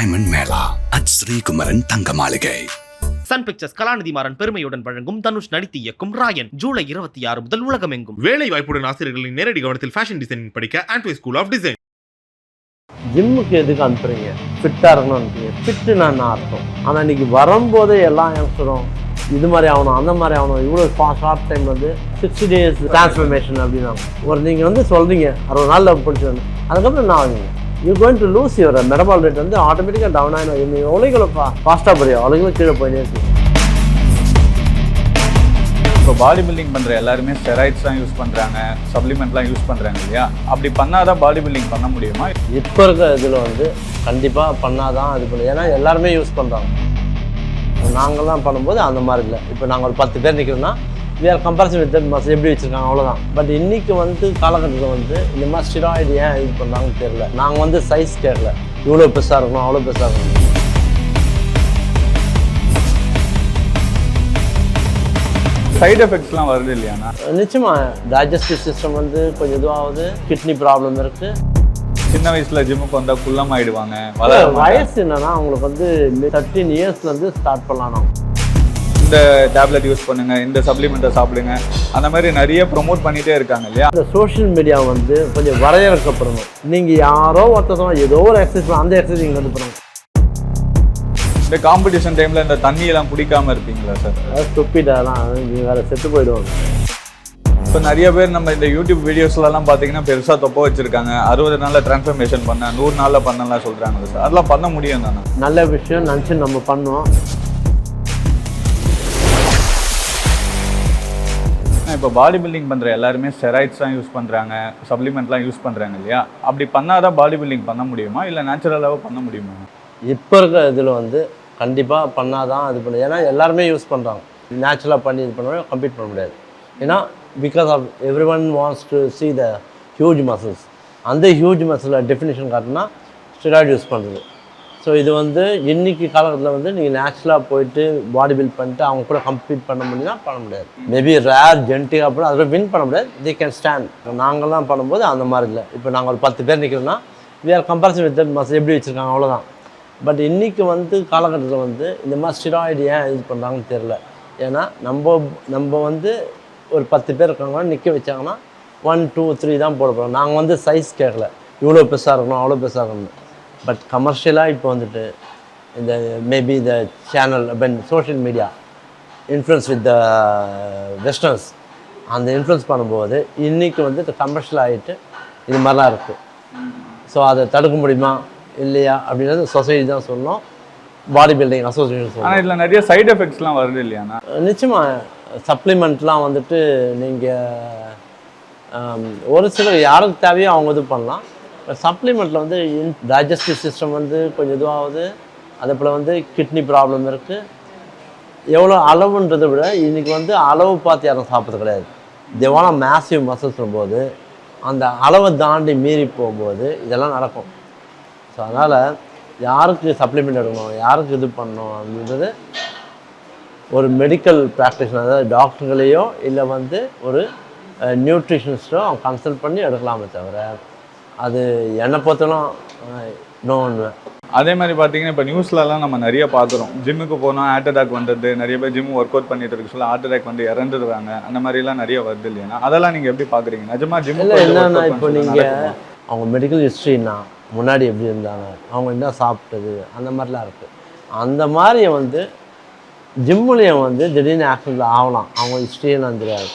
Diamond Mela at Sri Kumaran தங்க மாளிகை. Sun pictures கலாநிதி மாறன் பெருமையுடன் வழங்கும் தனுஷ் நடித்து இயக்கும் ராயன் ஜூலை 26 முதல் உலகமெங்கும். வேலை வாய்ப்புடன் ஆசிரியர்களின் நேரடி கவனத்தில் ஃபேஷன் டிசைனிங் படிக்க ஆண்ட்வே ஸ்கூல் ஆஃப் டிசைன். ஜிம்முக்கு எதுக்கு அனுப்புறீங்க? ஃபிட்டாக இருக்கணும் அனுப்புறீங்க. ஃபிட்டுனா என்ன அர்த்தம்? ஆனால் இன்றைக்கி வரும்போதே எல்லாம் யங்ஸ்டரும் இது மாதிரி ஆகணும் அந்த மாதிரி ஆகணும், இவ்வளோ ஷார்ட் டைம் வந்து 60 days டிரான்ஸ்ஃபர்மேஷன் அப்படின்னாங்க. ஒரு நீங்கள் வந்து சொல்கிறீங்க 60 நாளில் பிடிச்சிடணும், அதுக்கப்புறம் என்ன ஆகுங்க? You going to lose your metabolic rate வந்து ஆட்டோமேட்டிக்காக டவுன் ஆகிடும். நீங்கள் எவ்வளோ ஃபாஸ்ட்டாக போறியோ அவ்வளோ கீழே போயினே இருக்கு. இப்போ பாடி பில்டிங் பண்ணுற எல்லாருமே ஸ்டெராய்ட்ஸ்லாம் யூஸ் பண்ணுறாங்க, சப்ளிமெண்ட்லாம் யூஸ் பண்ணுறாங்க இல்லையா? அப்படி பண்ணாதான் பாடி பில்டிங் பண்ண முடியுமா? இப்போ இருக்க இதில் வந்து கண்டிப்பாக பண்ணாதான் அது பண்ணு, ஏன்னா எல்லாருமே யூஸ் பண்ணுறாங்க. நாங்கள்லாம் பண்ணும்போது அந்த மாதிரி இல்லை. இப்போ நாங்கள் ஒரு 10 பேர் நிற்கிறோன்னா வேறு கம்பேரிசன் வித் மசில் எப்படி வச்சுருக்காங்க அவ்வளோதான். பட் இன்றைக்கி வந்து காலகட்டத்தில் வந்து இந்த மாதிரி ஸ்டிராய்டு ஏன் யூஸ் பண்ணுறாங்கன்னு தெரியல. நாங்கள் வந்து சைஸ் கேட்கல, இவ்வளோ பெருசாக இருக்கணும் அவ்வளோ பெருசாக இருக்கணும். சைடு எஃபெக்ட்ஸ்லாம் வருது இல்லையாண்ணா? நிச்சயமாக டைஜஸ்டிவ் சிஸ்டம் வந்து கொஞ்சம் இதுவாகுது, கிட்னி ப்ராப்ளம் இருக்குது. சின்ன வயசில் ஜிம்முக்கு வந்தால் குள்ளம் ஆகிடுவாங்க. வயசு என்னன்னா அவங்களுக்கு வந்து 13 இயர்ஸ்லேருந்து ஸ்டார்ட் பண்ணலாம். இந்த டேப்லெட் யூஸ் பண்ணுங்க, இந்த சப்ளிமெண்ட்டை சாப்பிடுங்க, அந்த மாதிரி நிறைய ப்ரொமோட் பண்ணிகிட்டே இருக்காங்க இல்லையா? இந்த சோஷியல் மீடியா வந்து கொஞ்சம் வரையறுக்கப்படணும். நீங்கள் யாரோ ஒருத்தர் ஏதோ ஒரு எக்ஸசைஸ் அந்த எக்ஸசைஸ் நீங்கள் வந்து பண்ணுங்க. இந்த காம்படிஷன் டைமில் இந்த தண்ணியெல்லாம் குடிக்காமல் இருப்பீங்களா சார்? ஸ்டூபிடாலாம் நீங்கள் வேறு செத்து போயிடுவாங்க. இப்போ நிறைய பேர் நம்ம இந்த யூடியூப் வீடியோஸ்லாம் பார்த்தீங்கன்னா பெருசாக தொப்பை வச்சுருக்காங்க. 60 நாளில் டிரான்ஸ்ஃபர்மேஷன் பண்ண, 100 நாளில் பண்ணலாம் சொல்கிறாங்க சார். அதெல்லாம் பண்ண முடியும் தானே? நல்ல விஷயம் நினச்சி நம்ம பண்ணுவோம். இப்போ பாடி பில்டிங் பண்ணுற எல்லாருமே ஸ்டெராய்ட்ஸ்லாம் யூஸ் பண்ணுறாங்க, சப்ளிமெண்ட்லாம் யூஸ் பண்ணுறாங்க இல்லையா? அப்படி பண்ணாதான் பாடி பில்டிங் பண்ண முடியுமா, இல்லை நேச்சுரலாக பண்ண முடியுமா? இப்போ இருக்க இதில் வந்து கண்டிப்பாக பண்ணாதான் அது பண்ணு, ஏன்னா எல்லாருமே யூஸ் பண்ணுறாங்க. நேச்சுரலாக பண்ணி இது பண்ண கம்ப்ளீட் பண்ண முடியாது. ஏன்னா because of every one wants to see the huge muscles. அந்த ஹியூஜ் மசிலில் டெஃபினிஷன் காட்டினா ஸ்டெராய்டு யூஸ் பண்ணுறது. ஸோ இது வந்து இன்றைக்கி காலகட்டத்தில் வந்து நீங்கள் நேச்சுரலாக போயிட்டு பாடி பில்ட் பண்ணிட்டு அவங்க கூட கம்ப்ளீட் பண்ண முடியும்னா பண்ண முடியாது. மேபி ரேர் ஜெனட்டிக் அப்படின்னா அதில் வின் பண்ண முடியாது. They can stand. நாங்கள்லாம் பண்ணும்போது அந்த மாதிரி இல்லை. இப்போ நாங்கள் ஒரு 10 பேர் நிற்கிறோன்னா வேறு கம்பேரிசன் வித் மசில் எப்படி வச்சுருக்காங்க அவ்வளோதான். பட் இன்றைக்கி வந்து காலகட்டத்தில் வந்து இந்த மாதிரி ஸ்டிராய்டு ஏன் யூஸ் பண்ணுறாங்கன்னு தெரில. ஏன்னா நம்ம வந்து ஒரு 10 பேர் இருக்காங்கன்னா நிற்க வச்சாங்கன்னா 1 2 3 தான் போட போகிறோம். நாங்கள் வந்து சைஸ் கேட்கல, இவ்வளோ பெருசாக இருக்கணும் அவ்வளோ பெருசாக இருக்கணும். பட் கமர்ஷியலாக இப்போ வந்துட்டு இந்த மேபி இந்த channel social media influence with the westerns, அந்த இன்ஃப்ளூயன்ஸ் பண்ணும்போது இன்றைக்கி வந்து கமர்ஷியல் ஆகிட்டு இது மாதிரிலாம் இருக்குது. ஸோ அதை தடுக்க முடியுமா இல்லையா அப்படின்றது சொசைட்டி தான் சொல்லணும், பாடி பில்டிங் அசோசியேஷன் சொல்லணும். ஆனால் இதில் நிறைய சைடு எஃபெக்ட்ஸ்லாம் வருது இல்லையாண்ணா? நிச்சயமாக சப்ளிமெண்ட்லாம் வந்துட்டு நீங்கள் ஒரு சிலர் யாருக்கு தேவையோ அவங்க இது பண்ணலாம். சப்ளிமெண்ட்டில் வந்து டைஜஸ்டிவ் சிஸ்டம் வந்து கொஞ்சம் இதுவாகுது, அதே போல் வந்து கிட்னி ப்ராப்ளம் இருக்குது. எவ்வளோ அளவுன்றதை விட இன்றைக்கி வந்து அளவு பார்த்து யாரும் சாப்பிட்றது கிடையாது. தேவான மேசிவ் மசில்ஸ் போது அந்த அளவை தாண்டி மீறி போகும்போது இதெல்லாம் நடக்கும். ஸோ அதனால் யாருக்கு சப்ளிமெண்ட் எடுக்கணும், யாருக்கு இது பண்ணணும் அப்படின்றது ஒரு மெடிக்கல் ப்ராக்டிஷனர், அதாவது டாக்டர்களையோ இல்லை வந்து ஒரு நியூட்ரிஷனிஸ்ட்டோ அவங்க கன்சல்ட் பண்ணி எடுக்கலாமே தவிர அது என்னை பொறுத்தலும் இன்னொன்று. அதே மாதிரி பார்த்தீங்கன்னா இப்போ நியூஸ்லலாம் நம்ம நிறைய பார்க்குறோம், ஜிம்முக்கு போனால் ஹார்ட் அட்டாக் வந்தது, நிறைய பேர் ஜிம் ஒர்க் அவுட் பண்ணிட்டு இருக்க சொல்ல ஹார்ட் அட்டாக் வந்து இறந்துடுறாங்க, அந்த மாதிரிலாம் நிறைய வருது இல்லையா? அதெல்லாம் நீங்கள் எப்படி பார்க்குறீங்க? நிஜமாக ஜிம் என்னன்னா இப்போ நீங்கள் அவங்க மெடிக்கல் ஹிஸ்ட்ரின்னா முன்னாடி எப்படி இருந்தாங்க, அவங்க என்ன சாப்பிட்டது, அந்த மாதிரிலாம் இருக்குது. அந்த மாதிரி வந்து ஜிம்முலேயும் வந்து திடீர்னு ஆக்சிடென்ட் ஆகலாம், அவங்க ஹிஸ்ட்ரியெல்லாம் தெரியாது.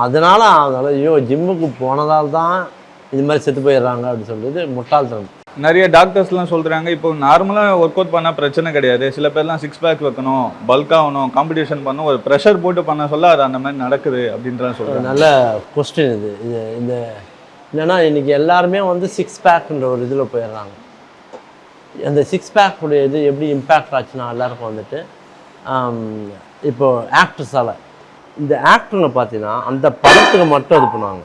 அதனால் ஐயோ ஜிம்முக்கு போனதால் தான் இது மாதிரி செத்து போயிடுறாங்க அப்படின்னு சொல்லிட்டு முட்டாள்தனம். நிறைய டாக்டர்ஸ்லாம் சொல்கிறாங்க இப்போ நார்மலாக ஒர்க் அவுட் பண்ணால் பிரச்சனை கிடையாது, சில பேர்லாம் 6 பேக் வைக்கணும், பல்க் ஆகணும், காம்படிஷன் பண்ணணும், ஒரு ப்ரெஷர் போட்டு பண்ண சொல்ல அது அந்த மாதிரி நடக்குது அப்படின்லாம் சொல்கிறாங்க. நல்ல கொஸ்டின் இது. இந்த என்னென்னா இன்றைக்கி எல்லாருமே வந்து 6 பேக்குன்ற ஒரு இதில் போயிடுறாங்க. அந்த 6 பேக்குடைய இது எப்படி இம்பேக்ட் ஆச்சுன்னா எல்லாருக்கும் வந்துட்டு இப்போது ஆக்ட்ரஸால் இந்த ஆக்டருங்க பார்த்தீங்கன்னா அந்த படத்துக்கு மட்டும் இது பண்ணுவாங்க,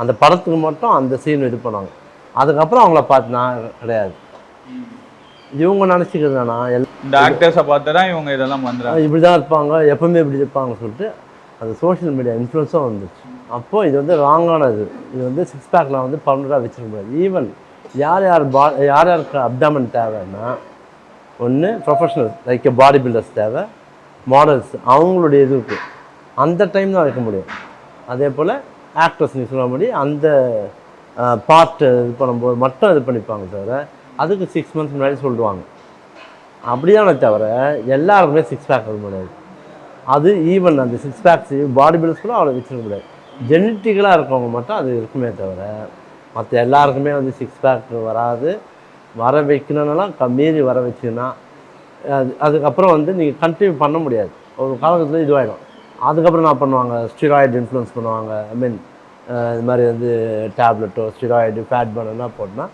அந்த படத்துக்கு மட்டும் அந்த சீன் இது பண்ணுவாங்க, அதுக்கப்புறம் அவங்கள பார்த்தினா கிடையாது. இவங்க நினச்சிக்கிறதுனா இந்த ஆக்டர்ஸை பார்த்து தான் இவங்க இதெல்லாம் பண்ணுறாங்க, இப்படி தான் இருப்பாங்க, எப்பவுமே இப்படி இருப்பாங்கன்னு சொல்லிட்டு அது சோஷியல் மீடியா இன்ஃப்ளூயன்ஸும் வந்துச்சு. அப்போது இது வந்து ராங்கானது. இது வந்து 6 பேக்கில் வந்து பர்மனெண்ட்டாக வச்சுருக்க முடியாது. ஈவன் யார் யாருக்கு அப்டாமன் தேவைன்னா ஒன்று ப்ரொஃபஷனல் லைக் பாடி பில்டர்ஸ் தேவை, மாடல்ஸ் அவங்களுடைய இதுக்கு அந்த டைம் தான் வைக்க முடியும். அதே போல் ஆக்டர்ஸ் நீ சொல்ல முடியும் அந்த பார்ட்டு இது பண்ணும்போது மட்டும் இது பண்ணிப்பாங்க தவிர அதுக்கு 6 months முன்னாடி சொல்லுவாங்க. அப்படிதானே தவிர எல்லாருக்குமே 6 பேக் இருக்க முடியாது. அது ஈவன் அந்த 6 பேக்ஸ் பாடி பில்டர்ஸ் கூட அவ்வளோ வச்சுருக்க முடியாது. ஜெனட்டிக்கலாக இருக்கவங்க மட்டும் அது இருக்குமே தவிர மற்ற எல்லாருக்குமே வந்து 6 பேக் வராது. வர வைக்கணுன்னாலாம் மீறி வர வச்சுன்னா அதுக்கப்புறம் வந்து நீங்கள் கண்டினியூ பண்ண முடியாது. ஒரு காலகட்டத்தில் இதுவாகிடும். அதுக்கப்புறம் என்ன பண்ணுவாங்க, ஸ்டிராய்டு இன்ஃப்ளூயன்ஸ் பண்ணுவாங்க. ஐ மீன் இது மாதிரி வந்து டேப்லெட்டோ ஸ்டிராய்டு ஃபேட் பர்னர்லாம் போட்டோன்னா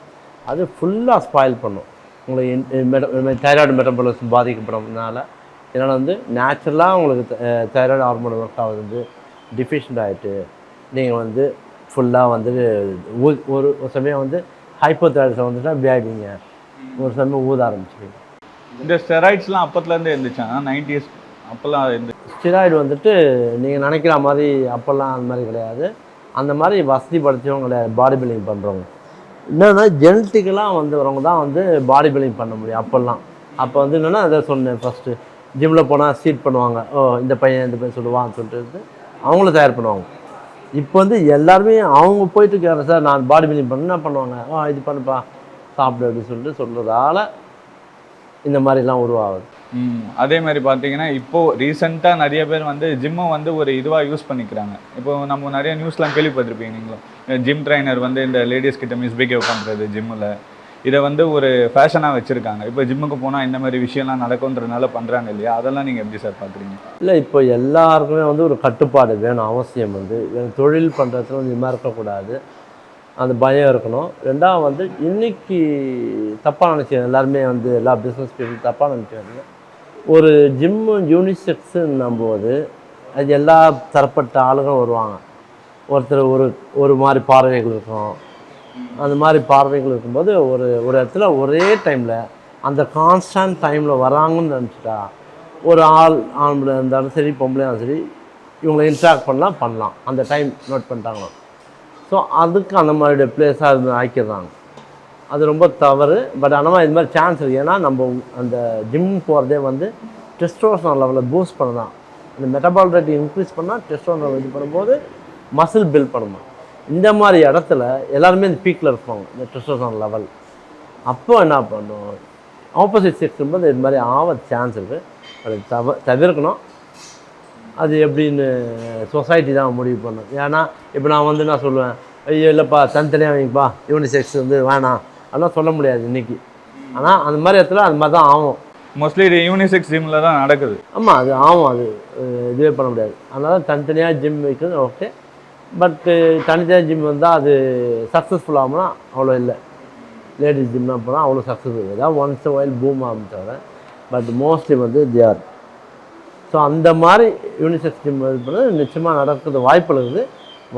அது ஃபுல்லாக ஸ்பாயில் பண்ணும். உங்களுக்கு தைராய்டு மெட்டபாலிசம் பாதிக்கப்படுறதுனால இதனால் வந்து நேச்சுரலாக உங்களுக்கு தைராய்டு ஹார்மோன் ஒர்க் ஆகுது வந்து டிஃபிஷியன்ட் ஆகிட்டு நீங்கள் வந்து ஃபுல்லாக வந்து ஒரு சமயம் வந்து ஹைப்போதைராய்டிஸ் வந்துட்டால் இப்படி ஆகிடுவீங்க. ஒரு சமயம் ஊத ஆரம்பிச்சிடுவீங்க. இந்த ஸ்டெராய்ட்ஸ்லாம் அப்போத்துலேருந்து இருந்துச்சாங்க 90s அப்போல்லாம் இருந்து. ஸ்டிராய்டு வந்துட்டு நீங்கள் நினைக்கிற மாதிரி அப்போல்லாம் அந்த மாதிரி கிடையாது. அந்த மாதிரி வசதி படுத்தவங்க கிடையாது. பாடி பில்டிங் பண்ணுறவங்க என்னென்னா ஜெனட்டிக்கலாக வரவங்க தான் வந்து பாடி பில்டிங் பண்ண முடியும். அப்போ வந்து என்னென்னா அதை சொன்னேன் ஃபஸ்ட்டு ஜிம்மில் போனால் சீட் பண்ணுவாங்க. இந்த பையன் சொல்லுவான்னு சொல்லிட்டு அவங்கள தயார் பண்ணுவாங்க. இப்போ வந்து எல்லாருமே அவங்க போயிட்டு இருக்காங்க, சார் நான் பாடி பில்டிங் பண்ண என்ன பண்ணுவாங்க, இது பண்ணுப்பா சாப்பிடு அப்படின்னு சொல்லிட்டு சொல்கிறதால இந்த மாதிரிலாம் உருவாகுது. அதே மாதிரி பார்த்தீங்கன்னா இப்போது ரீசெண்டாக நிறைய பேர் வந்து ஜிம்மை வந்து ஒரு இதுவாக யூஸ் பண்ணிக்கிறாங்க. இப்போ நம்ம நிறைய நியூஸ்லாம் கேள்விப்பட்டிருப்பீங்க நீங்களும். ஜிம் ட்ரைனர் வந்து இந்த லேடிஸ் கிட்ட மிஸ்பிஹேவ் பண்ணுறது ஜிம்மில், இதை வந்து ஒரு ஃபேஷனாக வச்சுருக்காங்க. இப்போ ஜிம்முக்கு போனால் இந்த மாதிரி விஷயம்லாம் நடக்கும்ன்றதுனால பண்ணுறாங்க இல்லையா, அதெல்லாம் நீங்கள் எப்படி சார் பார்க்குறீங்க? இல்லை, இப்போ எல்லாருக்குமே வந்து ஒரு கட்டுப்பாடு வேணும், அவசியம். வந்து தொழில் பண்ணுறதுல வந்து இது மாதிரி இருக்கக்கூடாது, அந்த பயம் இருக்கணும். ரெண்டாவது வந்து இன்றைக்கி தப்பாக நினச்சி எல்லாருமே வந்து எல்லா பிஸ்னஸ் பீப்புள் தப்பாக நினச்சாங்க. ஒரு ஜிம்மு யூனிசெக்ஸுன்னும் போது அது எல்லா தரப்பட்ட ஆளுங்களும் வருவாங்க. ஒருத்தர் ஒரு மாதிரி பார்வைகள் இருக்கும். அந்த மாதிரி பார்வைகள் இருக்கும்போது ஒரு இடத்துல ஒரே டைமில் அந்த கான்ஸ்டன்ட் டைமில் வராங்கன்னு நினச்சிட்டா ஒரு ஆம்பளை இருந்தாலும் சரி பொம்பளையும் சரி இவங்களை இன்ட்ராக்ட் பண்ணலாம் அந்த டைம் நோட் பண்ணிட்டாங்களாம். ஸோ அதுக்கு அந்த மாதிரி பிளேஸாக அது ஆக்கிடுறாங்க. அது ரொம்ப தவறு. பட் ஆனால் இது மாதிரி சான்ஸ் இருக்குது. ஏன்னா நம்ம அந்த ஜிம் போகிறதே வந்து டெஸ்டோஸ்டெரான் லெவலில் பூஸ்ட் பண்ணலாம். அந்த மெட்டபால் ரேட் இன்க்ரீஸ் பண்ணால் டெஸ்டோஸ்டெரான் லெவல் இது பண்ணும்போது மசில் பில்ட் பண்ணணும். இந்த மாதிரி இடத்துல எல்லாருமே இந்த பீக்கில் இருப்பாங்க இந்த டெஸ்டோஸ்டெரான் லெவல். அப்போ என்ன பண்ணும், ஆப்போசிட் செக்ஸ் போது இது மாதிரி ஆக சான்ஸ் இருக்குது. அது தவிர்க்கணும். அது எப்படின்னு சொசைட்டி தான் முடிவு பண்ணும். ஏன்னா இப்போ நான் சொல்லுவேன், ஐயோ இல்லைப்பா தனித்தனியாக வைங்கப்பா யூனிசெக்ஸ் வந்து வேணாம் அதெல்லாம் சொல்ல முடியாது இன்றைக்கி. ஆனால் அந்த மாதிரி இடத்துல அது மாதிரி தான் ஆகும். மோஸ்ட்லி இது யூனிசெக்ஸ் ஜிம்மில் தான் நடக்குது. ஆமாம், அது ஆகும். அது இதுவே பண்ண முடியாது. அதனால் தனித்தனியாக ஜிம் வைக்கிறது ஓகே. பட்டு தனித்தனியாக ஜிம் வந்தால் அது சக்ஸஸ்ஃபுல் ஆகும்னா அவ்வளோ இல்லை. லேடிஸ் ஜிம்லாம் போனால் அவ்வளோ சக்ஸஸ்ஃபுல் ஏதாவது ஒன்ஸ் ஒயில் பூம் ஆகும் தவிர. பட் மோஸ்ட்லி வந்து ஜிஆர். ஸோ அந்த மாதிரி யூனிசெக்ஸ் ஜிம் இது பண்ணது நிச்சயமாக நடக்கிறது வாய்ப்பு இருக்குது.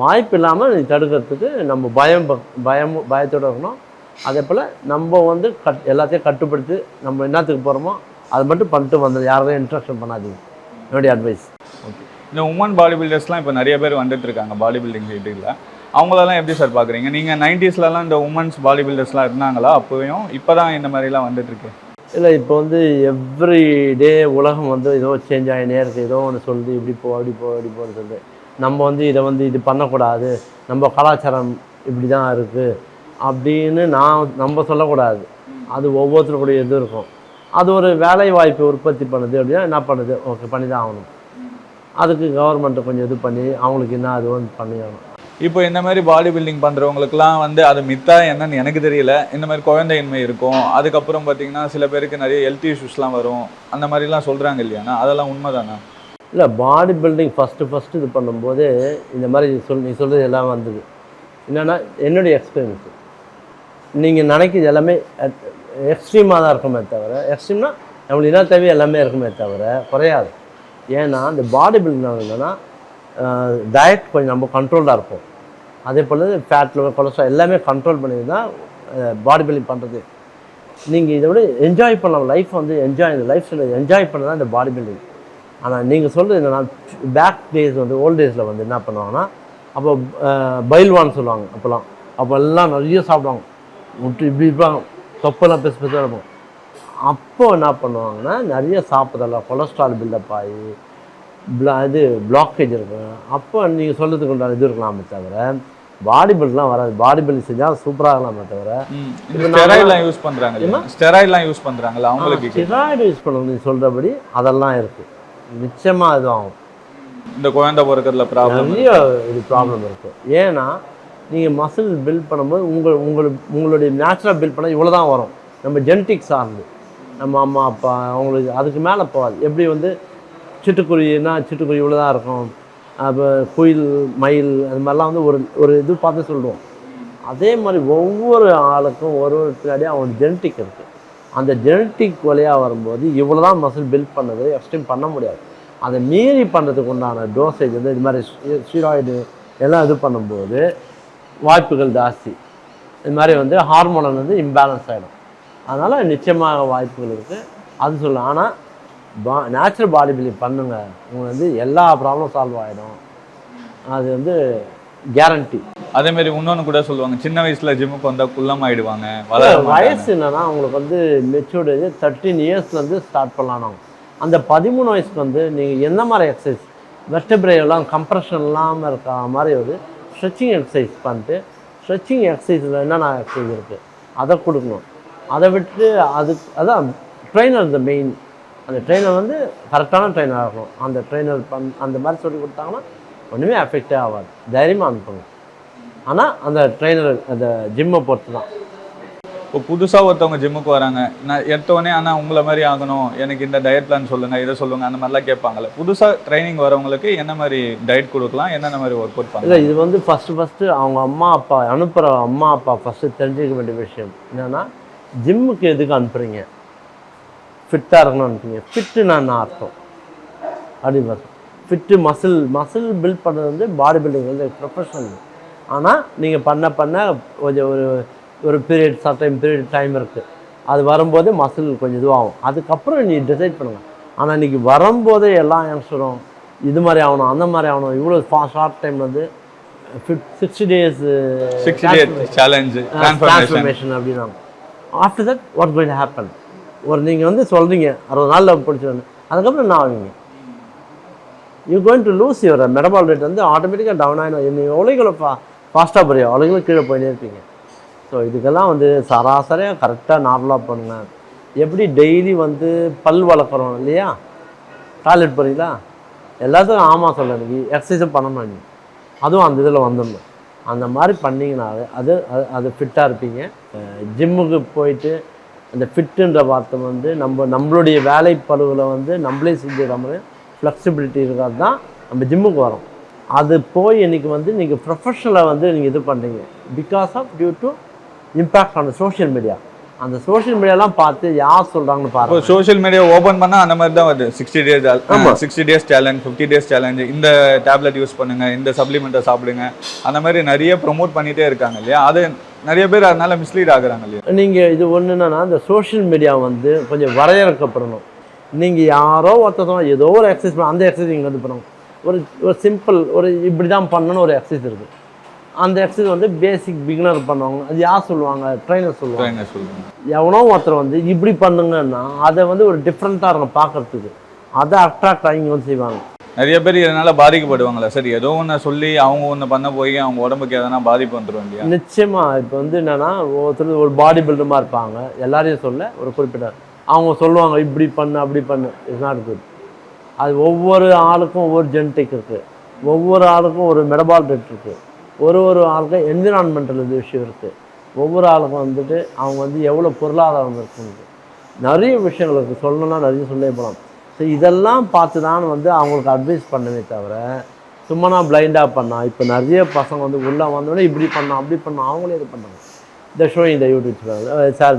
வாய்ப்பு இல்லாமல் நீ தடுக்கிறதுக்கு நம்ம பயத்தோடு இருக்கணும். அதே போல் நம்ம வந்து எல்லாத்தையும் கட்டுப்படுத்தி நம்ம என்னத்துக்கு போகிறோமோ அதை மட்டும் பண்ணிட்டு வந்தது, யாரையும் இன்ட்ரக்ஷன் பண்ணாதீங்க, என்னுடைய அட்வைஸ். ஓகே, இந்த உமன் பாடி பில்டர்ஸ்லாம் இப்போ நிறைய பேர் வந்துட்டு இருக்காங்க பாடி பில்டிங் சைட்டில். அவங்களெல்லாம் எப்படி சார் பார்க்குறீங்க? நீங்கள் 90sலலாம் இந்த உமன்ஸ் பாடி பில்டர்ஸ்லாம் இருந்தாங்களா அப்போயும்? இப்போ தான் இந்த மாதிரிலாம் வந்துட்டுருக்கு. இல்லை, இப்போ வந்து எவ்ரி டே உலகம் வந்து ஏதோ சேஞ்ச் ஆகினே இருக்குது. ஏதோ ஒன்று சொல்லுது, இப்படி போன்னு சொல்லுது. நம்ம வந்து இதை இது பண்ணக்கூடாது, நம்ம கலாச்சாரம் இப்படி தான் இருக்குது அப்படின்னு நம்ம சொல்லக்கூடாது. அது ஒவ்வொருத்தருடைய இது இருக்கும். அது ஒரு வேலை வாய்ப்பை உற்பத்தி பண்ணுது அப்படின்னா என்ன பண்ணுது, ஓகே பண்ணி தான் ஆகணும். அதுக்கு கவர்மெண்ட்டை கொஞ்சம் இது பண்ணி அவங்களுக்கு என்ன அது வந்து பண்ணி ஆகணும். இப்போ இந்த மாதிரி பாடி பில்டிங் பண்ணுறவங்களுக்குலாம் வந்து அது மித்தா என்னன்னு எனக்கு தெரியல. இந்த மாதிரி குழந்தையின்மை இருக்கும், அதுக்கப்புறம் பார்த்தீங்கன்னா சில பேருக்கு நிறைய ஹெல்த் இஷ்யூஸ்லாம் வரும், அந்த மாதிரிலாம் சொல்கிறாங்க இல்லையாண்ணா, அதெல்லாம் உண்மைதானா? இல்லை, பாடி பில்டிங் ஃபஸ்ட்டு இது பண்ணும்போது இந்த மாதிரி நீ சொல்கிறது எல்லாம் வந்தது. என்னென்னா என்னுடைய எக்ஸ்பீரியன்ஸு, நீங்கள் நினைக்கிறது எல்லாமே எக்ஸ்ட்ரீமாக தான் இருக்குமே தவிர, எக்ஸ்ட்ரீம்னா நம்மளுக்கு என்ன தேவை எல்லாமே இருக்குமே தவிர குறையாது. ஏன்னா இந்த பாடி பில்டிங் என்னென்னா டயட் கொஞ்சம் நம்ம கண்ட்ரோல்டாக இருப்போம். அதே போல் ஃபேட் லெவல் கொலஸ்ட்ரால் எல்லாமே கண்ட்ரோல் பண்ணி தான் பாடி பில்டிங் பண்ணுறது. நீங்கள் இதை விட என்ஜாய் பண்ணலாம். லைஃப் வந்து லைஃப் ஸ்டைலை என்ஜாய் பண்ண தான் இந்த பாடி பில்டிங். ஆனால் நீங்கள் சொல்கிறது என்னென்னா பேக் டேஸ் வந்து ஓல்ட் டேஸில் வந்து என்ன பண்ணுவாங்கன்னா அப்போ பைல்வான்னு சொல்லுவாங்க. அப்போ எல்லாம் நிறைய சாப்பிடுவாங்க, முட்டு இப்படி இருப்பாங்க, தொப்பெல்லாம் பெருசாக இருக்கும். அப்போ என்ன பண்ணுவாங்கன்னா நிறைய சாப்பிடலாம், கொலஸ்ட்ரால் பில்டப் ஆகி இது பிளாக்கேஜ் இருக்கும். அப்போ நீங்கள் சொல்கிறதுக்கு உண்டான இது இருக்கலாமே தவிர பாடி பில்ட்லாம் வராது. பாடி பில்ட் செஞ்சால் சூப்பராக இருக்கலாமே தவிர ஸ்டெராய்ட்லாம் யூஸ் பண்ணுறாங்க, ஸ்டெராய்ட்லாம் யூஸ் பண்ணுறாங்கல்ல அவங்களுக்கு. ஸ்டெராய்டு யூஸ் பண்ணணும் நீங்கள் சொல்கிறபடி அதெல்லாம் இருக்குது, நிச்சயமாக இது ஆகும். இந்த குழந்தை பிறக்கிறதுல நிறைய இது ப்ராப்ளம் இருக்குது. ஏன்னா நீங்கள் மசில் பில்ட் பண்ணும்போது உங்களுடைய நேச்சுரல் பில்ட் பண்ணால் இவ்வளோ தான் வரும். நம்ம ஜெனட்டிக் சார்ந்து நம்ம அம்மா அப்பா அவங்களுக்கு அதுக்கு மேலே போகாது. எப்படி வந்து சிட்டுக்குருவினா சிட்டுக்குருவி இவ்வளோ தான் இருக்கும், அப்போ குயில் மயில் அது மாதிரிலாம் வந்து ஒரு இது பார்த்து சொல்லுவோம். அதே மாதிரி ஒவ்வொரு ஆளுக்கும் ஒரு பின்னாடியும் அவங்க ஜெனட்டிக் இருக்குது. அந்த ஜெனட்டிக் வழியாக வரும்போது இவ்வளோ தான் மசில் பில்ட் பண்ணது எக்ஸ்ட்ரீம் பண்ண முடியாது. அதை மீறி பண்ணுறதுக்கு உண்டான டோசேஜ் வந்து இது மாதிரி ஸ்டீராய்டு எல்லாம் இது பண்ணும்போது வாய்ப்புகள் ஜாஸ்தி. இது மாதிரி வந்து ஹார்மோனல் வந்து இம்பேலன்ஸ் ஆகிடும். அதனால் நிச்சயமாக வாய்ப்புகள் இருக்குது அது சொல்லலாம். ஆனால் நேச்சுரல் பாடி பில்டிங் பண்ணுங்க, உங்களுக்கு வந்து எல்லா ப்ராப்ளம் சால்வ் ஆகிடும், அது வந்து கேரண்டி. அதேமாரி இன்னொன்று கூட சொல்லுவாங்க, சின்ன வயசில் ஜிம்முக்கு வந்தால் குள்ளம் ஆகிடுவாங்க. வயசு என்னன்னா அவங்களுக்கு வந்து மெச்சூர்டு 13 இயர்ஸ்லேருந்து ஸ்டார்ட் பண்ணலாம். அந்த 13 வயசுக்கு வந்து நீங்கள் எந்த மாதிரி எக்ஸசைஸ் வெர்டபிரேலாம் கம்ப்ரெஷன் இல்லாமல் இருக்கிற மாதிரி ஒரு ஸ்ட்ரெச்சிங் எக்ஸசைஸ் பண்ணிட்டு, ஸ்ட்ரெச்சிங் எக்ஸசைஸில் என்னென்ன எக்ஸசைஸ் இருக்குது அதை கொடுக்கணும். அதை விட்டு அதான் ட்ரெயினர் த மெயின். அந்த ட்ரெயினர் வந்து கரெக்டான ட்ரெயினராக இருக்கும். அந்த ட்ரெயினர் அந்த மாதிரி சொல்லி கொடுத்தாங்கன்னா ஒன்றுமே எஃபெக்டே ஆகாது, தைரியமாக அனுப்பணும். ஆனால் அந்த ட்ரெயினர் அந்த ஜிம்மை பொறுத்து தான். இப்போ புதுசாக ஒருத்தவங்க ஜிம்முக்கு வராங்க, நான் எடுத்தோடனே ஆனால் உங்களை மாதிரி ஆகணும், எனக்கு இந்த டயட் பிளான் சொல்லுங்கள், இதை சொல்லுங்கள், அந்த மாதிரிலாம் கேட்பாங்கல்ல. புதுசாக ட்ரைனிங் வரவங்களுக்கு என்ன மாதிரி டயட் கொடுக்கலாம், என்னென்ன மாதிரி ஒர்க் அவுட் பண்ணலாம்? இல்லை, இது வந்து ஃபஸ்ட்டு அவங்க அம்மா அப்பா அனுப்புகிற அம்மா அப்பா ஃபஸ்ட்டு தெரிஞ்சிக்க வேண்டிய விஷயம் என்னென்னா, ஜிம்முக்கு எதுக்கு அனுப்புகிறீங்க? ஃபிட்டாக இருக்கணும்னு அனுப்புறீங்க. ஃபிட்டுன்னா என்ன அர்த்தம் அப்படின்னு பார்த்தோம். ஃபிட்டு மசில் பில்ட் பண்ணுறது வந்து பாடி பில்டிங் வந்து ப்ரொஃபஷனல். ஆனால் நீங்கள் பண்ண கொஞ்சம் ஒரு பீரியட் சர்டைன் பீரியட் டைம் இருக்குது. அது வரும்போது மசில் கொஞ்சம் இதுவாகும். அதுக்கப்புறம் நீ டிசைட் பண்ணுங்கள். ஆனால் இன்றைக்கி வரும்போதே எல்லாம் யங்ஸ்டரும் இது மாதிரி ஆகணும், அந்த மாதிரி ஆகணும், இவ்வளோ ஷார்ட் டைம் வந்து 60 days சேலஞ்சு டிரான்ஸ்ஃபர்மேஷன் அப்படின்னாங்க. After that what going to happen? நீங்கள் வந்து சொல்கிறீங்க 60 நாளில் பிடிச்சிடணும், அதுக்கப்புறம் என்ன ஆகுவீங்க? You going to lose your metabolic rate வந்து ஆட்டோமேட்டிக்காக டவுன் ஆகிடும். நீங்கள் எவ்வளோ ஃபாஸ்ட்டாக போறியோ அவ்வளோ கீழே போயினே இருப்பீங்க. ஸோ இதுக்கெல்லாம் வந்து சராசரியாக கரெக்டாக நார்மலாக பண்ணுங்கள். எப்படி டெய்லி வந்து பல் வளர்க்குறோம் இல்லையா, டாய்லெட் போகிறீங்களா, எல்லாத்துக்கும் ஆமாம் சொல்ல, எனக்கு எக்ஸசைஸும் பண்ணணும், நீங்கள் அதுவும் அந்த இதில் வந்துடணும். அந்த மாதிரி பண்ணிங்கனாலே அது ஃபிட்டாக இருப்பீங்க. ஜிம்முக்கு போயிட்டு அந்த ஃபிட்டுன்ற வார்த்தை வந்து நம்மளுடைய வேலை பழுவில் வந்து நம்மளே செஞ்சுக்கிற மாதிரி ஃப்ளெக்சிபிலிட்டி இருக்கிறது தான் நம்ம ஜிம்முக்கு வரோம். அது போய் இன்றைக்கி வந்து நீங்கள் ப்ரொஃபஷனலை வந்து நீங்கள் இது பண்ணுறீங்க because of due to impact on social media. அந்த சோஷியல் மீடியாலாம் பார்த்து யார் சொல்கிறாங்கன்னு பாருங்கள். சோஷியல் மீடியா ஓப்பன் பண்ணால் அந்த மாதிரி தான் வருது. 60 days சேலஞ்ச், 50 days சேலஞ்ச், இந்த டேப்லெட் யூஸ் பண்ணுங்கள், இந்த சப்ளிமெண்ட்டை சாப்பிடுங்க, அந்த மாதிரி நிறைய ப்ரொமோட் பண்ணிகிட்டே இருக்காங்க இல்லையா. அது நிறைய பேர் அதனால மிஸ்லீட் ஆகுறாங்க இல்லையா. நீங்கள் இது ஒன்று என்னன்னா, இந்த சோஷியல் மீடியா வந்து கொஞ்சம் வரையறுக்கப்படணும். நீங்கள் யாரோ ஒருத்தரும் ஏதோ ஒரு எக்ஸசைஸ் பண்ண, அந்த எக்ஸசைஸ் நீங்கள் வந்து பண்ணணும். ஒரு சிம்பிள் இப்படி தான் பண்ணணும்னு ஒரு எக்ஸசைஸ் இருக்குது. அந்த எக்ஸசைஸ் வந்து பேசிக் பிகினர் பண்ணுவாங்க. அது யார் சொல்லுவாங்க? ட்ரைனர் சொல்லுவாங்க. எவனோ ஒருத்தர் வந்து இப்படி பண்ணுங்கன்னா அதை வந்து ஒரு டிஃப்ரெண்ட்டாக இருக்கும் பார்க்குறதுக்கு, அதை அட்ராக்ட் ஆகி வந்து செய்வாங்க. நிறைய பேர் இதனால் பாதிக்கப்படுவாங்களா? சரி, ஏதோ ஒன்று சொல்லி அவங்க ஒன்று பண்ண போய் அவங்க உடம்புக்கு எதனா பாதிப்பு வந்துடும் இல்லையா? நிச்சயமாக. இப்போ வந்து என்னென்னா, ஒருத்தர் ஒரு பாடி பில்டமாக இருப்பாங்க, எல்லாரையும் சொல்ல ஒரு குறிப்பிட்ட அவங்க சொல்லுவாங்க இப்படி பண்ணு அப்படி பண்ணு, இட்ஸ் நாட் குட். அது ஒவ்வொரு ஆளுக்கும் ஒவ்வொரு ஜெனட்டிக் இருக்குது, ஒவ்வொரு ஆளுக்கும் ஒரு மெட்டபால் ரேட் இருக்குது, ஒரு ஆளுக்கும் என்விரான்மெண்டல் இது விஷயம் இருக்குது, ஒவ்வொரு ஆளுக்கும் வந்துட்டு அவங்க வந்து எவ்வளோ பொருளாதாரம் இருக்குன்னு நிறைய விஷயங்களுக்கு சொல்லணும்னா நிறைய சொல்லே போகலாம். ஸோ இதெல்லாம் பார்த்து தான் வந்து அவங்களுக்கு அட்வைஸ் பண்ணவே தவிர சும்மா நான் பிளைண்டாக பண்ணால். இப்போ நிறைய பசங்க வந்து உள்ளே வந்தோடனே இப்படி பண்ணோம் அப்படி பண்ணோம், அவங்களே இது பண்ணாங்க. இந்த ஷோ இந்த யூடியூப் சார்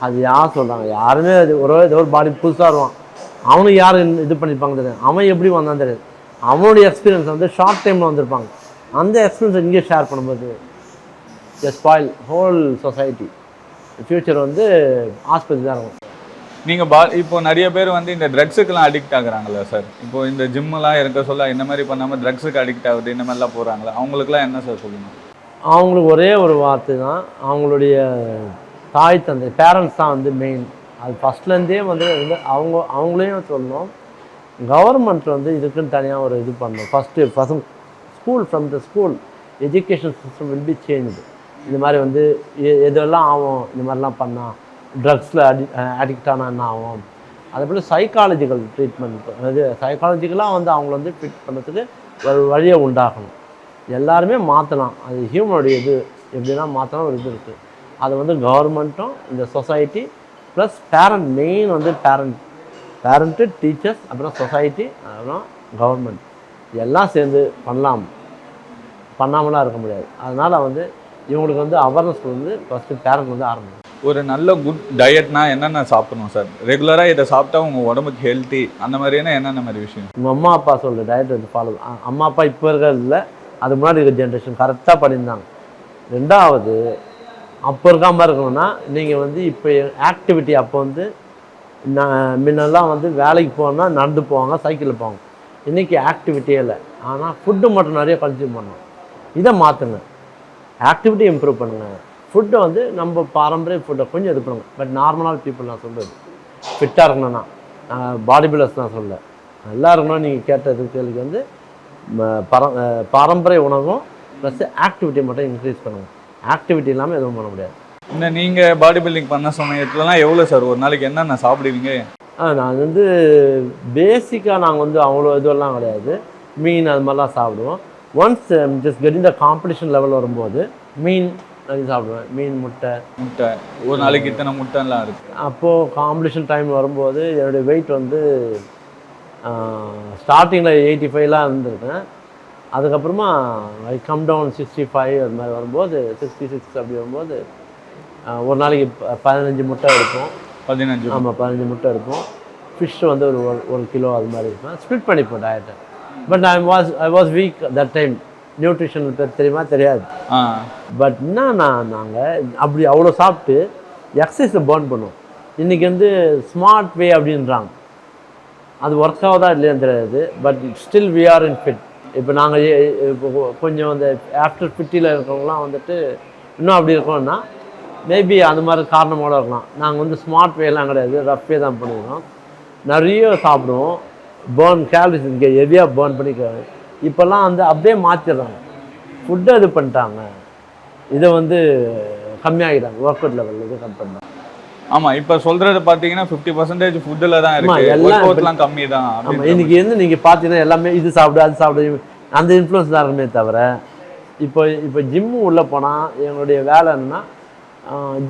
அது யார் சொல்கிறாங்க? யாருமே அது ஏதோ ஒரு பாடி புதுசாக வருவான், அவனுக்கு யார் இது பண்ணியிருப்பாங்க தெரியாது, அவன் எப்படி வந்தான் தெரியாது. அவனுடைய எக்ஸ்பீரியன்ஸ் வந்து ஷார்ட் டைமில் வந்திருப்பாங்க. அந்த எக்ஸ்பீரியன்ஸ் இங்கே ஷேர் பண்ணும்போது ஸ்பாயில் ஹோல் சொசைட்டி. ஃப்யூச்சர் வந்து ஆஸ்பத்திரி தான் இருக்கும். நீங்கள் இப்போ நிறைய பேர் வந்து இந்த ட்ரக்ஸுக்கெல்லாம் அடிக்ட் ஆகுறாங்களா சார்? இப்போ இந்த ஜிம்மெலாம் இருக்க சொல்ல இந்த மாதிரி பண்ணாமல் ட்ரக்ஸுக்கு அடிக்ட் ஆகுது, இந்த மாதிரிலாம் போகிறாங்களா, அவங்களுக்குலாம் என்ன சார் சொல்லணும்? அவங்களுக்கு ஒரே ஒரு வார்த்தை தான், அவங்களுடைய தாய் தந்தை பேரண்ட்ஸ் தான் வந்து மெயின். அது ஃபஸ்ட்லேருந்தே வந்து அவங்களையும் சொல்லணும். கவர்மெண்ட் வந்து இதுக்குன்னு தனியாக ஒரு இது பண்ணணும். ஃபஸ்ட்டு பசங்க school from the school education system will be changed. இந்த மாதிரி வந்து எதெல்லாம் ஆகும், இந்த மாதிரிலாம் பண்ணால் ட்ரக்ஸில் அடிக்ட் ஆனால் என்ன ஆகும், அதே போல் சைக்காலஜிக்கல் ட்ரீட்மெண்ட், அதாவது சைக்காலஜிக்கலாக வந்து அவங்கள வந்து ட்ரீட் பண்ணுறதுக்கு ஒரு வழியை உண்டாகணும். எல்லாருமே மாற்றலாம். அது ஹியூமனுடைய இது எப்படின்னா மாற்றலாம் ஒரு இது இருக்குது. அது வந்து கவர்மெண்ட்டும் இந்த சொசைட்டி ப்ளஸ் பேரண்ட், மெயின் வந்து பேரண்ட்டு, டீச்சர்ஸ், அப்புறம் சொசைட்டி, அப்புறம் கவர்மெண்ட் எல்லாம் சேர்ந்து பண்ணாமலாம் இருக்க முடியாது. அதனால் வந்து இவங்களுக்கு வந்து அவேர்னஸ் வந்து ஃபஸ்ட்டு பேரண்ட் வந்து ஆரம்பிக்கும். ஒரு நல்ல குட் டயட்னா என்னென்ன சாப்பிடணும் சார்? ரெகுலராக இதை சாப்பிட்டா உங்கள் உடம்புக்கு ஹெல்த்தி, அந்த மாதிரியான என்னென்ன மாதிரி விஷயம்? உங்கள் அம்மா அப்பா சொல்கிற டயட் வந்து ஃபாலோ, அம்மா அப்பா இப்போ இருக்கிறதில்ல, அது முன்னாடி இருக்கிற ஜென்ரேஷன் கரெக்டாக பண்ணியிருந்தாங்க. ரெண்டாவது, அப்போ இருக்காமல் இருக்கணும்னா நீங்கள் வந்து இப்போ ஆக்டிவிட்டி, அப்போ வந்து முன்னெல்லாம் வந்து வேலைக்கு போகணுன்னா நடந்து போவாங்க, சைக்கிளில் போவாங்க. இன்றைக்கி ஆக்டிவிட்டியே இல்லை. ஆனால் ஃபுட்டு மட்டும் நிறைய கன்சியூம் பண்ணணும். இதை மாற்றுங்க, ஆக்டிவிட்டி இம்ப்ரூவ் பண்ணுங்கள். ஃபுட்டை வந்து நம்ம பாரம்பரிய ஃபுட்டை கொஞ்சம் இது பண்ணுங்க. பட் நார்மலான பீப்புள் நான் சொல்கிறது, ஃபிட்டாக இருக்கணும்னா, பாடி பில்டர்ஸ் நான் சொல்ல, நல்லா இருக்கணும். நீங்கள் கேட்ட கேள்விக்கு வந்து பாரம்பரிய உணவும் ப்ளஸ் ஆக்டிவிட்டி மட்டும் இன்க்ரீஸ் பண்ணுங்கள். ஆக்டிவிட்டி இல்லாமல் எதுவும் பண்ண முடியாது. இந்த நீங்கள் பாடி பில்டிங் பண்ண சமயத்துலலாம் எவ்வளோ சார் ஒரு நாளைக்கு என்னென்ன சாப்பிடுவீங்க? நான் வந்து பேசிக்காக நாங்கள் வந்து அவ்வளோ இதுவெல்லாம் கிடையாது, மீன் அது மாதிரிலாம் சாப்பிடுவோம். Once just getting the competition level வரும்போது மீன் நிறைய சாப்பிடுவேன். மீன், முட்டை ஒரு நாளைக்கு இத்தனை முட்டைலாம் இருக்குது. அப்போது காம்படிஷன் டைம் வரும்போது என்னுடைய வெயிட் வந்து ஸ்டார்டிங்கில் 85லாம் இருந்திருக்கேன். அதுக்கப்புறமா ஐ கம் டவுன் 65 அது மாதிரி வரும்போது 66 அப்படி வரும்போது ஒரு நாளைக்கு 15 முட்டை எடுப்போம். 15? ஆமாம், 15 முட்டை எடுப்போம். ஃபிஷ் வந்து ஒரு கிலோ அது மாதிரி இருப்பேன். ஸ்ப்ளிட் பண்ணிப்போம் டயட்டை. But I was weak that time. Nutrition தெரியுமா தெரியாது. பட் என்னன்னா நாங்கள் அப்படி அவ்வளோ சாப்பிட்டு எக்ஸசைஸை பர்ன் பண்ணுவோம். இன்றைக்கி வந்து ஸ்மார்ட் வே அப்படின்றாங்க, அது ஒர்க் ஆகுதா இல்லையான்னு தெரியாது. But still we are in fit. இப்போ நாங்கள் இப்போ கொஞ்சம் அந்த ஆஃப்டர் 50ல் இருக்கிறவங்களாம் வந்துட்டு இன்னும் அப்படி இருக்கோம்னா மேபி அந்த மாதிரி காரணமோடு இருக்கலாம். நாங்கள் வந்து ஸ்மார்ட் வேலாம் கிடையாது, ரஃப் வே தான் பண்ணிடுறோம். நிறைய சாப்பிடுவோம், பேர்ன் கேலரிஸ் இங்கே ஹெவியாக பேர்ன் பண்ணிக்க. இப்போல்லாம் வந்து அப்படியே மாற்றிடுறாங்க, ஃபுட்டை இது பண்ணிட்டாங்க, இதை வந்து கம்மியாகிட்டாங்க, ஒர்க் அவுட் லெவலில் இது கம் பண்ணுறாங்க. ஆமாம், இப்போ சொல்கிறது பார்த்தீங்கன்னா 50% ஃபுட்டில் தான் இருக்குது, எல்லாம் கம்மி தான். ஆமாம், இன்றைக்கி வந்து நீங்கள் பார்த்தீங்கன்னா எல்லாமே இது சாப்பிடு அது சாப்பிடு அந்த இன்ஃப்ளூயன்ஸ் தான் இருக்குமே தவிர, இப்போ ஜிம்மு உள்ளே போனால் எங்களுடைய வேலை என்னென்னா,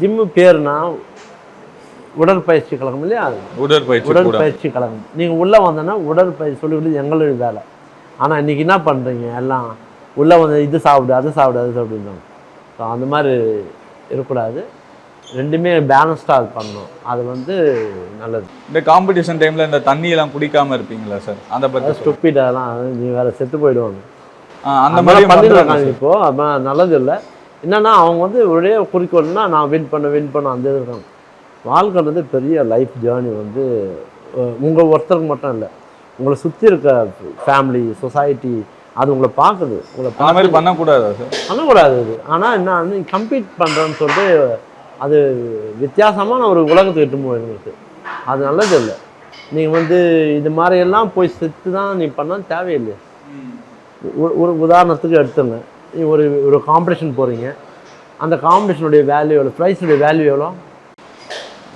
ஜிம்மு பேருனா உடற்பயிற்சி கழகம் இல்லையா, உடற்பயிற்சி கழகம். நீங்கள் உள்ளே வந்தோன்னா உடற்பயிற்சி சொல்லிவிட்டு எங்களுடைய வேலை. ஆனால் இன்றைக்கி என்ன பண்ணுறீங்க, எல்லாம் உள்ளே வந்து இது சாப்பிடு அது சாப்பிடு அது சாப்பிடுறாங்க. ஸோ அந்த மாதிரி இருக்கக்கூடாது, ரெண்டுமே பேலன்ஸ்டாக அது பண்ணணும், அது வந்து நல்லது. இந்த காம்படிஷன் டைமில் இந்த தண்ணியெல்லாம் குடிக்காமல் இருப்பீங்களா சார்? அதை பற்றி ஸ்டூப்பிடெல்லாம் நீ வேறு செத்து போயிடுவாங்க, அந்த மாதிரி பண்ணிடுறாங்க. இப்போது அது நல்லது இல்லை. என்னென்னா அவங்க வந்து ஒரே குறிக்கோள்னா நான் வின் பண்ண அந்த இது இருக்காங்க. வாழ்க்கை வந்து பெரிய லைஃப் ஜேர்னி வந்து உங்கள் ஒருத்தருக்கு மட்டும் இல்லை, உங்களை சுற்றி இருக்க ஃபேமிலி, சொசைட்டி அது உங்களை பார்க்குது. உங்களை மாதிரி பண்ணக்கூடாது சார், பண்ணக்கூடாது அது. ஆனால் என்ன கம்பீட் பண்ணுறேன்னு சொல்லிட்டு அது வித்தியாசமான ஒரு உலகத்துக்கு எட்டு போயிருக்கு, அது நல்லது இல்லை. நீங்கள் வந்து இது மாதிரியெல்லாம் போய் செத்து தான் நீ பண்ணால் தேவையில்லை. ஒரு உதாரணத்துக்கு எடுத்துங்க, ஒரு காம்படிஷன் போகிறீங்க, அந்த காம்படிஷனுடைய வேல்யூ எவ்வளோ, ப்ரைஸுடைய வேல்யூ எவ்வளோ?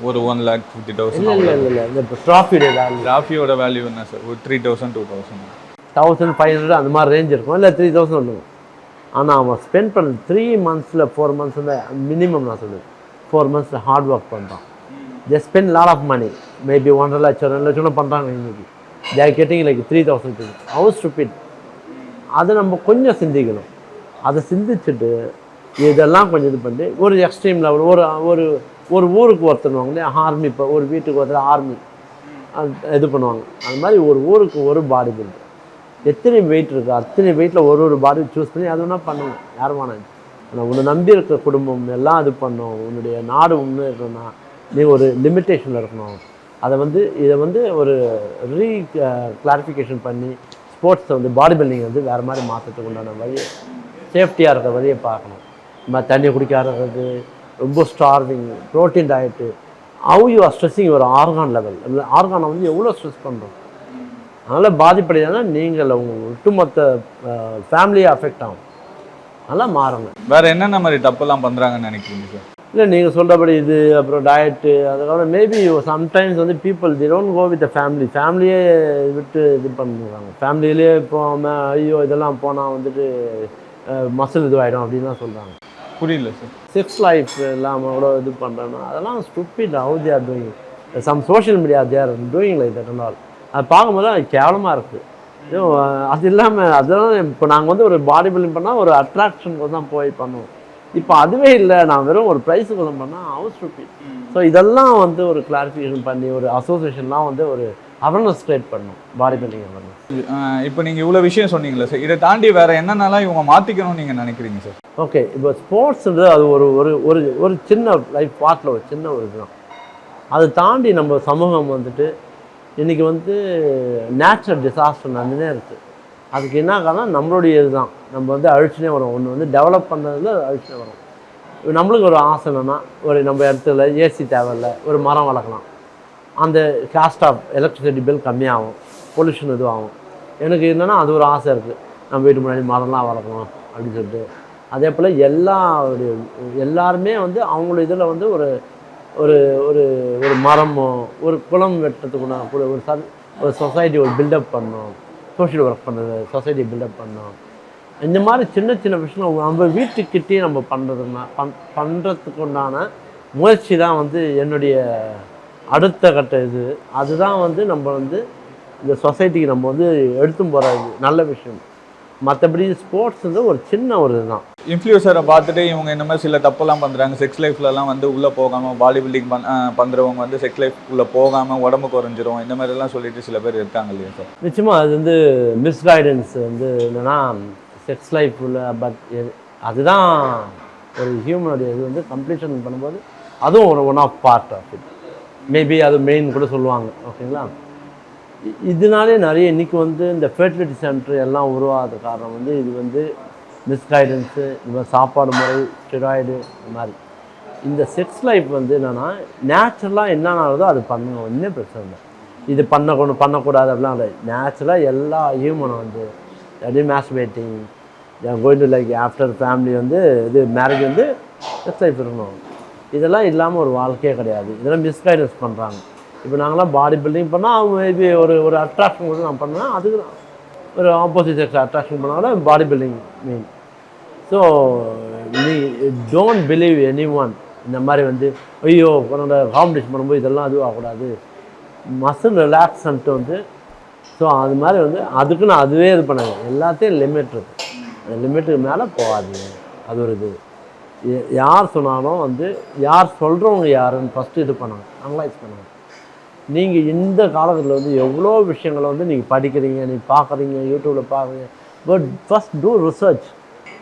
ஒரு 1,50,000. இல்லை இந்த ட்ராஃபியோட வேல்யூ என்ன சார்? ஒரு 3,000 2,000 1,500 அந்த மாதிரி ரேஞ்ச் இருக்கும், இல்லை 3,000 இருக்கும். ஆனால் அவன் ஸ்பெண்ட் பண்ண 3 monthஸில் 4 monthஸில் மினிமம் நான் சொல்லுவேன் 4 months ஹார்ட் ஒர்க் பண்ணுறான். They spend lot of money, maybe 1.5 லட்சம் 2 லட்சம் பண்ணுறாங்க. இன்றைக்கி they are getting like 3,000. How stupid. அதை நம்ம கொஞ்சம் சிந்திக்கணும். அதை சிந்திச்சுட்டு இதெல்லாம் கொஞ்சம் இது பண்ணி ஒரு எக்ஸ்ட்ரீம் லெவல் ஒரு ஊருக்கு ஒருத்தருவாங்க இல்லையா, ஆர்மி. இப்போ ஒரு வீட்டுக்கு ஒருத்தர் ஆர்மி இது பண்ணுவாங்க. அது மாதிரி ஒரு ஊருக்கு ஒரு பாடி பில்டர், எத்தனை வெயிட் இருக்குது அத்தனை வெயிட்டில் ஒரு பாடி சூஸ் பண்ணி அது வேணால் பண்ணுங்க, யாரும் வேணாம். ஆனால் உன்னை நம்பி இருக்க குடும்பம் எல்லாம் இது பண்ணும், உன்னுடைய நாடு ஒன்று இருக்கணும்னா நீ ஒரு லிமிட்டேஷனில் இருக்கணும். இதை வந்து ஒரு கிளாரிஃபிகேஷன் பண்ணி ஸ்போர்ட்ஸை வந்து பாடி பில்டிங்கை வந்து வேறு மாதிரி மாற்றத்துக்கு உண்டான வழியை, சேஃப்டியாக இருக்கிற வழியை பார்க்கணும். இந்த மாதிரி தண்ணியை குடிக்க ஆரம்பிக்கிறது, ரொம்ப starving, protein diet, how you are stressing ஒரு ஆர்கான் லெவல், ஆர்கானை வந்து எவ்வளோ ஸ்ட்ரெஸ் பண்ணுறோம். அதனால் பாதிப்படையாதுன்னா நீங்கள் உங்கள் ஒட்டுமொத்த ஃபேமிலியை அஃபெக்ட் ஆகும். அதெல்லாம் மாறுங்க. வேறு என்னென்ன மாதிரி தப்பெல்லாம் பண்ணுறாங்கன்னு நினைக்கிறீங்க சார்? இல்லை நீங்கள் சொல்கிறபடி இது அப்புறம் டயட்டு, அதுக்கப்புறம் மேபி சம்டைம்ஸ் வந்து people the don't go with ஃபேமிலியே விட்டு இது பண்ணுறாங்க. ஃபேமிலியிலே போகாமல் ஐயோ இதெல்லாம் போனால் வந்துட்டு மசில் இதுவாகிடும் அப்படின்லாம் சொல்கிறாங்க. புரியல சார். செக்ஸ் லைஃப் இல்லாமல் கூட இது பண்ணுறேன்னா அதெல்லாம் stupid. How they are doing some social media they are doing like that and all. அது பார்க்கும்போது அது கேவலமாக இருக்குது. அது இல்லாமல் அதெல்லாம் இப்போ நாங்கள் வந்து ஒரு பாடி பில்டிங் பண்ணால் ஒரு அட்ராக்ஷனுக்கு தான் போய் பண்ணுவோம். இப்போ அதுவே இல்லை, நான் வெறும் ஒரு ப்ரைஸுக்கு தான் பண்ணால் ஹவுஸ் ஸ்டூபிட். ஸோ இதெல்லாம் வந்து ஒரு கிளாரிஃபிகேஷன் பண்ணி ஒரு அசோசியேஷன்லாம் வந்து ஒரு அவேர்னஸ் கிரியேட் பண்ணணும் பாடி பில்டிங் அவேர்னஸ். இப்போ நீங்கள் இவ்வளோ விஷயம் சொன்னீங்களே சார், இதை தாண்டி வேறு என்னென்னலாம் இவங்க மாற்றிக்கணும்னு நீங்கள் நினைக்கிறீங்க சார்? ஓகே, இப்போ ஸ்போர்ட்ஸுன்றது அது ஒரு ஒரு ஒரு சின்ன லைஃப் பார்ட்டில் ஒரு சின்ன ஒரு இதுதான். அதை தாண்டி நம்ம சமூகம் வந்துட்டு இன்றைக்கி வந்து நேச்சுரல் டிசாஸ்டர் நடந்துனே இருக்குது. அதுக்கு என்ன காரணம் நம்மளுடைய இதுதான். நம்ம வந்து அழிச்சுனே வரும். ஒன்று வந்து டெவலப் பண்ணுறதுல அழிச்சுனே வரும். நம்மளுக்கு ஒரு ஆசை என்னென்னா ஒரு நம்ம இடத்துல ஏசி தேவையில்லை, ஒரு மரம் வளர்க்கலாம், அந்த காஸ்ட் ஆஃப் எலக்ட்ரிசிட்டி பில் கம்மியாகும், பொல்யூஷன் இதுவாகும். எனக்கு என்னென்னா அது ஒரு ஆசை இருக்குது, நம்ம வீட்டு முன்னாடி மரம்லாம் வளர்க்கணும் அப்படின்னு சொல்லிட்டு. அதே போல் எல்லாருமே வந்து அவங்களோட இதில் வந்து ஒரு ஒரு ஒரு ஒரு மரமோ ஒரு குளம் வெட்டுறதுக்குன்னா ஒரு சொசைட்டி ஒரு பில்டப் பண்ணணும், சோஷியல் ஒர்க் பண்ணுறது, சொசைட்டி பில்டப் பண்ணணும். இந்த மாதிரி சின்ன சின்ன விஷயம் நம்ம வீட்டுக்கிட்டே நம்ம பண்ணுறதுக்கு உண்டான முயற்சி தான் வந்து என்னுடைய அடுத்த கட்ட இது. அதுதான் வந்து நம்ம வந்து இந்த சொசைட்டிக்கு நம்ம வந்து எடுத்துன்னு போகிறது நல்ல விஷயம். மற்றபடி ஸ்போர்ட்ஸ் வந்து ஒரு சின்ன ஒரு இதுதான். இன்ஃப்ளூயன்சரை பார்த்துட்டு இவங்க இந்த மாதிரி சில தப்பெல்லாம் பண்ணுறாங்க. செக்ஸ் லைஃப்லலாம் வந்து உள்ளே போகாமல் பாடி பில்டிங் பண்ணுறவங்க வந்து செக்ஸ் லைஃப் உள்ளே போகாமல் உடம்பு குறைஞ்சிரும் இந்த மாதிரிலாம் சொல்லிட்டு சில பேர் இருக்காங்க இல்லையா சார்? நிச்சயமாக அது வந்து மிஸ்கைடன்ஸ் வந்து என்னென்னா செக்ஸ் லைஃப்பில் பட் அதுதான் ஒரு ஹியூமனுடைய இது வந்து கம்ப்ளீஷன் பண்ணும்போது அதுவும் ஒரு one of part of it. Maybe அது மெயின் கூட சொல்லுவாங்க. ஓகேங்களா? இதனாலே நிறைய இன்றைக்கி வந்து இந்த ஃபெர்டிலிட்டி சென்டர் எல்லாம் உருவாத காரணம் வந்து இது வந்து மிஸ்கைடன்ஸு, இந்த மாதிரி சாப்பாடு முறை, ஸ்டெராய்டு, இந்த மாதிரி. இந்த செக்ஸ் லைஃப் வந்து என்னென்னா நேச்சுரலாக என்னென்னாலதோ அது பண்ணுங்க, ஒன்றும் பிரச்சனை இல்லை. இது பண்ணக்கூடாது அப்படிலாம் இல்லை. நேச்சுரலாக எல்லா ஹியூமனும் வந்து அப்படியே masturbating going to like after family வந்து இது மேரேஜ் வந்து செக்ஸ் லைஃப் இருக்கணும். இதெல்லாம் இல்லாமல் ஒரு வாழ்க்கையே கிடையாது. இதெல்லாம் மிஸ்கைடன்ஸ் பண்ணுறாங்க. இப்போ நாங்களாம் பாடி பில்டிங் பண்ணால் அவங்க மேபி ஒரு அட்ராக்ஷன் கூட நான் பண்ணேன், அதுக்கு தான் ஒரு ஆப்போசிட் செக்ஸ் அட்ராக்ஷன் பண்ணாலும் பாடி பில்டிங் மீன். ஸோ நீ டோன்ட் பிலீவ் எனி ஒன். இந்த மாதிரி வந்து ஐயோ உன்னோட காம்படிஷன் பண்ணும்போது இதெல்லாம் அதுவும் ஆகக்கூடாது, மசில் ரிலாக்ஸன்ட்டு வந்து. ஸோ அது மாதிரி வந்து அதுக்குன்னு அதுவே இது பண்ணாங்க. எல்லாத்தையும் லிமிட் இருக்குது, அந்த லிமிட்டுக்கு மேலே போகாது. அது ஒரு இது. யார் சொன்னாலும் வந்து யார் சொல்கிறவங்க யாருன்னு ஃபஸ்ட்டு இது பண்ணாங்க, அனலைஸ் பண்ணுவாங்க. நீங்கள் இந்த காலத்தில் வந்து எவ்வளோ விஷயங்களை வந்து நீங்கள் படிக்கிறீங்க, நீங்கள் பார்க்குறீங்க, யூடியூப்பில் பார்க்குறீங்க. But first do research.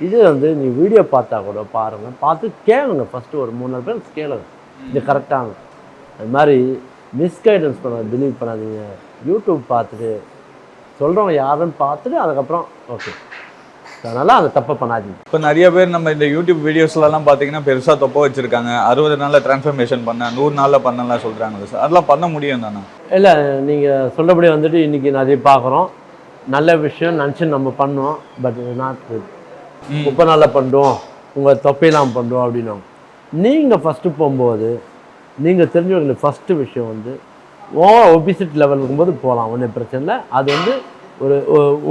இது வந்து நீ வீடியோ பார்த்தா கூட பாருங்கள், பார்த்து கேளுங்க. ஃபஸ்ட்டு ஒரு 3-4 பேர் கேளுங்க, இது கரெக்டாக. அது மாதிரி மிஸ்கைடன்ஸ் பிலீவ் பண்ணாதீங்க. யூடியூப் பார்த்துட்டு சொல்கிறவங்க யாருன்னு பார்த்துட்டு அதுக்கப்புறம் ஓகே, அதனால் அந்த தப்பை பண்ணாதீங்க. இப்போ நிறைய பேர் நம்ம இந்த யூடியூப் வீடியோஸ்லாம் பார்த்தீங்கன்னா பெருசாக தொப்பை வச்சுருக்காங்க. 60 நாளில் ட்ரான்ஸ்ஃபர்மேஷன் பண்ண, 100 நாளில் பண்ணலாம் சொல்கிறாங்க சார். அதெல்லாம் பண்ண முடியும் தானே? இல்லை, நீங்கள் சொல்லபடி வந்துட்டு இன்றைக்கி நிறைய பார்க்குறோம், நல்ல விஷயம் நினச்சி நம்ம பண்ணோம். பட் நாட் 30 நாளில் பண்ணுறோம், உங்கள் தொப்பையெல்லாம் பண்ணுறோம் அப்படின்னா. நீங்கள் ஃபஸ்ட்டு போகும்போது நீங்கள் தெரிஞ்சவங்க ஃபஸ்ட்டு விஷயம் வந்து ஒபிசிட்டி லெவல் இருக்கும்போது போகலாம், ஒன்றும் பிரச்சனை இல்லை. அது வந்து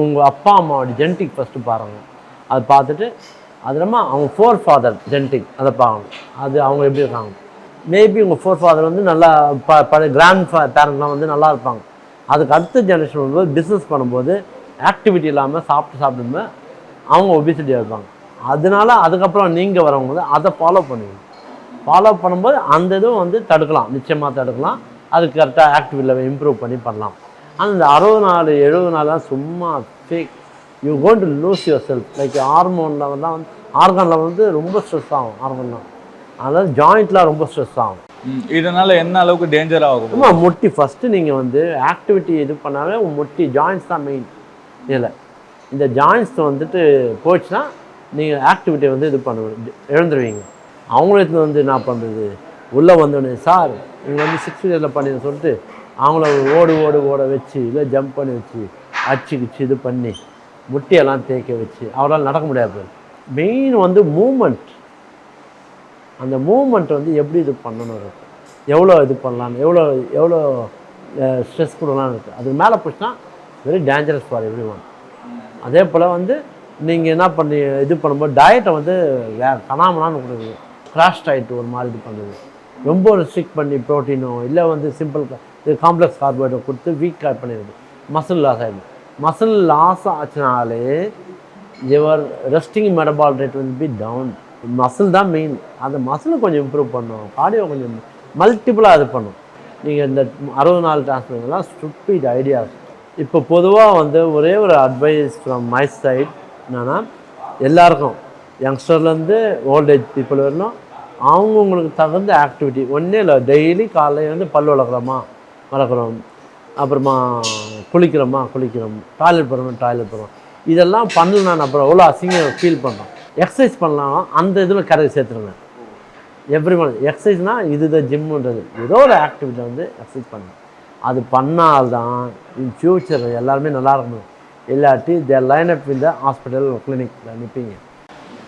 உங்கள் அப்பா அம்மாவோட ஜெனட்டிக் ஃபஸ்ட்டு பாருங்கள். அதை பார்த்துட்டு அது இல்லாமல் அவங்க ஃபோர் ஃபாதர் ஜெனட்டிக் அதை பார்க்கணும், அது அவங்க எப்படி இருக்காங்க. மேபி உங்கள் ஃபோர் ஃபாதர் வந்து நல்லா கிராண்ட் பேரண்ட்லாம் வந்து நல்லா இருப்பாங்க. அதுக்கு அடுத்த ஜெனரேஷன் வரும்போது பிஸ்னஸ் பண்ணும்போது ஆக்டிவிட்டி இல்லாமல் சாப்பிடும்போது அவங்க ஒபிசிட்டியாக இருப்பாங்க. அதனால அதுக்கப்புறம் நீங்கள் வரவங்க அதை ஃபாலோ பண்ணுவீங்க. ஃபாலோ பண்ணும்போது அந்த இதுவும் வந்து தடுக்கலாம், நிச்சயமாக தடுக்கலாம். அதுக்கு கரெக்டாக ஆக்டிவிட்டியில் இம்ப்ரூவ் பண்ணலாம். ஆனால் இந்த 60 நாள் 70 நாள்லாம் சும்மா fake. You going to lose yourself. Like ஹார்மோனில் வந்து ஆர்கானில் வந்து ரொம்ப ஸ்ட்ரெஸ் ஆகும். ஹார்மோன்லாம் அதாவது ஜாயிண்ட்லாம் ரொம்ப ஸ்ட்ரெஸ் ஆகும். இதனால் என்ன அளவுக்கு டேஞ்சர் ஆகும்? ஆமாம், முட்டி ஃபஸ்ட்டு நீங்கள் வந்து ஆக்டிவிட்டி இது பண்ணாலே முட்டி ஜாயின்ட்ஸ் தான் மெயின். இதில் இந்த ஜாயின்ட்ஸ் வந்துட்டு போயிடுச்சுன்னா நீங்கள் ஆக்டிவிட்டியை வந்து இது இழந்துருவீங்க. அவங்களுக்கு வந்து என்ன பண்ணுறது, உள்ளே வந்தோடனே சார் இங்கே வந்து 6 ஃபீட்டரில் பண்ணின்னு சொல்லிட்டு அவங்கள ஓட வச்சு இல்லை ஜம்ப் பண்ணி வச்சு அடிச்சு இது பண்ணி முட்டியெல்லாம் தேய்க்க வச்சு அவரால் நடக்க முடியாது. மெயின் வந்து மூமெண்ட், அந்த மூமெண்ட் வந்து எப்படி இது பண்ணணும் இருக்குது, எவ்வளோ இது பண்ணலான்னு, எவ்வளோ ஸ்ட்ரெஸ் கொடுக்கலான்னு இருக்குது. அதுக்கு மேலே போச்சுன்னா very dangerous for every one. அதே போல் வந்து நீங்கள் என்ன பண்ணி இது பண்ணும்போது டயட்டை வந்து கனாமனான்னு கொடுக்குது, கிராஷ் டயட் ஒரு மாதிரி இது பண்ணுது. ரொம்ப ரெஸ்ட்ரிக்ட் பண்ணி ப்ரோட்டீனோ இல்லை வந்து சிம்பிள் இது காம்ப்ளெக்ஸ் கார்போஹைட்ரேட் கொடுத்து வீக் ஆட் பண்ணிடுது, மசில் லாஸ் ஆகிடுது. மசில் லாஸ் ஆச்சுனாலே யுவர் ரெஸ்டிங் மெட்டபால் ரேட் வந்து பி டவுன். மசில் தான் மெயின். அந்த மசிலை கொஞ்சம் இம்ப்ரூவ் பண்ணும், கார்டியோ கொஞ்சம் மல்டிபிளாக இது பண்ணும். நீங்கள் இந்த 60 நாள் டிரான்ஸ்பிளேஷன்லாம் ஸ்டூபிட் ஐடியாஸ். இப்போ பொதுவாக வந்து ஒரே ஒரு அட்வைஸ் ஃப்ரம் மை சைட் என்னென்னா, எல்லாருக்கும் யங்ஸ்டர்லேருந்து ஓல்டேஜ் பீப்புள் வரணும், அவங்கவுங்களுக்கு தகுந்த ஆக்டிவிட்டி ஒன்றே இல்லை. டெய்லி காலையில் வந்து பல் வளர்க்குறோம், அப்புறமா குளிக்கிறோம், டாய்லெட் போகிறோம். இதெல்லாம் பண்ணலாம். அப்புறம் எவ்வளோ அசிங்கம் ஃபீல் பண்ணுறோம். எக்ஸசைஸ் பண்ணலாம், அந்த இதில் கரெக்ட் சேர்த்துருங்க. எவ்ரி ஒன் எக்ஸசைஸ்னால் இதுதான் ஜிம்முன்றது, ஏதோ ஒரு ஆக்டிவிட்டி வந்து எக்ஸசைஸ் பண்ணணும். அது பண்ணால்தான் இன் ஃப்யூச்சர் எல்லாருமே நல்லா இருக்கணும். இல்லாட்டி their line up in the hospital clinic நிற்பீங்க.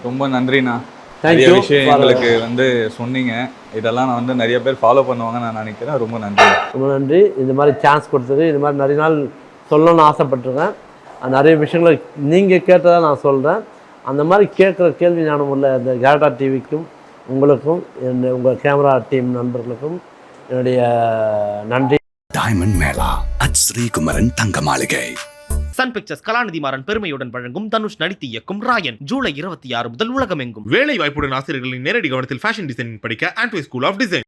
ரொம்ப நன்றிண்ணா. Thank நிறைய you விஷயம் for- எங்களுக்கு வந்து சொன்னீங்க. இதெல்லாம் நான் வந்து நிறைய பேர் ஃபாலோ பண்ணுவாங்கன்னு நான் நினைக்கிறேன். ரொம்ப நன்றி. ரொம்ப நன்றி. இந்த மாதிரி சான்ஸ் கொடுத்தது, இது மாதிரி நிறைய நாள் சொல்லணும்னு ஆசைப்பட்டிருக்கேன். நிறைய விஷயங்களை நீங்கள் கேட்டதாக நான் சொல்கிறேன். அந்த மாதிரி கேட்குற கேள்வி ஞானம் உள்ள இந்த கேரட்டா டிவிக்கும் உங்களுக்கும் உங்கள் கேமரா டீம் நண்பர்களுக்கும் என்னுடைய நன்றி. டைமண்ட் மேளா அட் ஸ்ரீகுமரன் தங்க மாளிகை. சன் பிக்சர்ஸ் கலாநிதி மாறன் பெருமையுடன் வழங்கும் தனுஷ் நடித்து இயக்கும் ராயன் ஜூலை 26 முதல் உலகமெங்கும். வேலை வாய்ப்புடன் ஆசிரியர்களின் நேரடி கவனத்தில் ஃபேஷன் டிசைனிங் படிக்க ஆண்ட்வே ஸ்கூல் ஆஃப் டிசைன்.